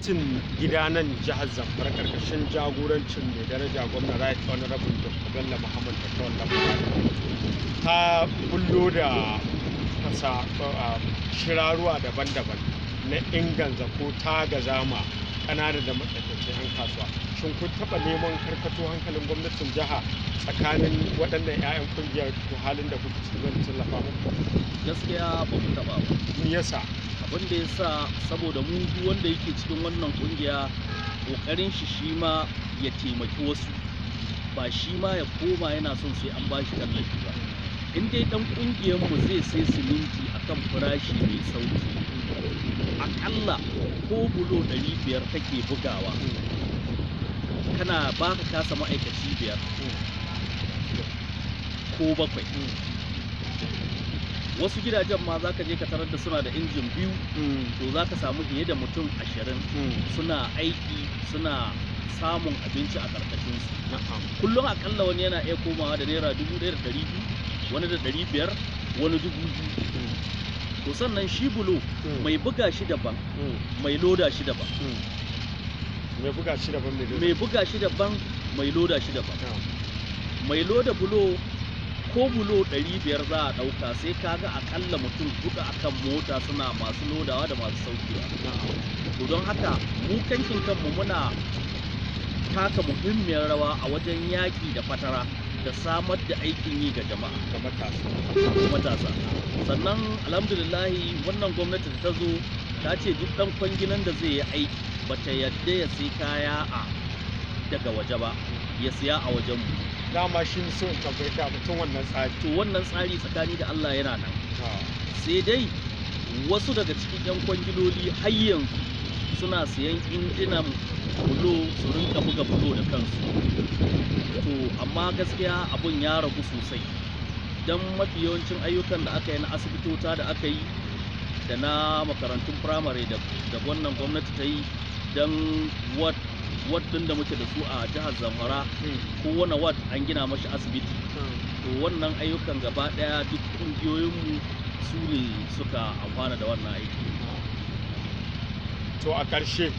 gwamnatin gida nan jihar Zamfara karkashin jagorancin mai daraja gwamna Right Honorable Dr. Bello Muhammad ta bullo da shirarruwa daban-daban na inganta ko tagaza ma ƙananan da matsakaicin 'yan kasuwa. Shin kun taɓa neman karkato hankalin gwamnatin jiha tsakanin waɗannan 'ya'yan ƙungiyar ko halin da kuke cikin zan tallafa muku? Gaskiya ba mu taɓa ba. Me yasa? Abin da ya sa saboda mu duk wanda yake cikin wannan ƙungiya ƙoƙarin shi ma ya taimaki wasu, ba shi ma ya koma yana son sai an bashi tallafi ba. In dai ɗan ƙungiyarmu zai sai siminti akan farashi mai sauki, aƙalla ko bulo 500 kake bugawa, kana ba ka kasa ma'aikaci 5 ko 7. Wasu gidajen ma za ka je ka tarar da suna da injin biyu, to za ka samu fiye da mutum 20 suna aiki, suna samun abinci a ƙarƙashinsu. Kullum aƙalla wani yana iya komawa da naira 1,200, wani da 500, wani 2,000. To sannan shi bulo mai buga shi daban, mai loda shi daban. Mai buga shi daban, mai buga shi daban, mai loda shi daban. Mai loda bulo ko bulo 500 za a ɗauka, sai kaga akalla mutum 4 akan mota suna masu lodawa da masu saukewa. To don haka mu kankin kanmu muna taka muhimmiyar rawa a wajen yaƙi da fatara da samar da aikin yi ga jama'a, ga matasa. Sannan alhamdulillahi wannan gwamnati da ta zo ta ce duk ɗan kwangilan da zai yi aiki bata yadda ya sai kaya daga waje ba, ya siya a wajen mu. Dama shi so ka bai da mutum wannan tsari. To wannan tsari tsakani da Allah yana nan. Sai dai wasu daga cikin 'yan kwangiloli har yanzu suna siyan injinan bulo su rinka buga bulo da kansu. To amma gaskiya abun ya ragu sosai, don mafi yawancin ayyukan da aka yi na asibitota da aka yi da na makarantun firamare da wannan gwamnati ta yi, don ward ɗin da muke da su a jihar Zamfara, kowane ward an gina mashi asibiti. To wannan ayyukan gaba ɗaya duk ƙungiyoyinmu su ne suka amfana da wannan aiki. To a ƙarshe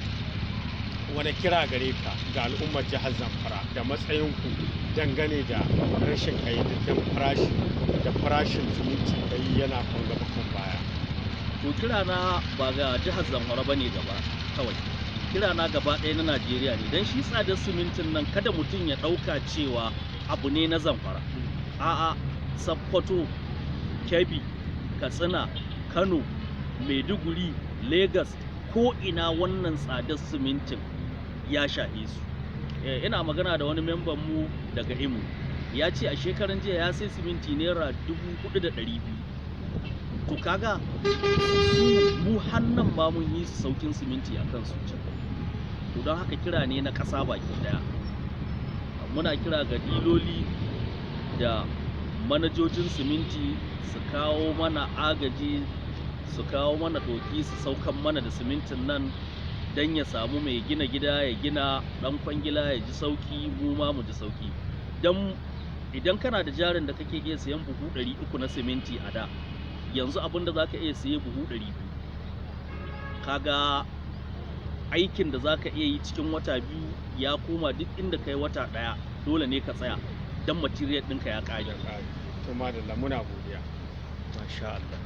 wani kira gare ka ga al'ummar jihar Zamfara da matsayinku dangane da rashin ƙayyadadden farashi da farashin siminti da yana kan gaba kan baya? To kira na ba ga jihar Zamfara bane gaba kawai, kira na gaba ɗaya na Najeriya ne, don shi tsadar simintin nan kada mutum ya ɗauka cewa abu ne na Zamfara. A'a, Sokoto, Kebbi, Katsina, Kano, Maiduguri, Lagos, ko ina wannan tsadar simintin ya shafe su. Ina magana da wani memban mu daga Imo, ya ce a shekaran jiya ya sai siminti naira 4,200. To kaga mu hannan ma mun yi saukin siminti a kan su. To don haka kira ne na ƙasa baki daya. Muna kira ga diloli da manajojin siminti su kawo mana agaji, su kawo mana ɗoki, su saukan mana da simintin nan don ya samu mai gina gida ya gina, ɗan kwangila ya ji sauki, mu ma mu ji sauki. Don idan kana da jarin da kake iya siyan buhu 300 na siminti a da, yanzu abin da za ka iya siye buhu 200. Kaga aikin da za ka iya yi cikin wata 2 ya koma duk inda kai wata 1 dole ne ka tsaya don material ɗinka ya ƙare. To madalla, muna godiya. Masha Allah.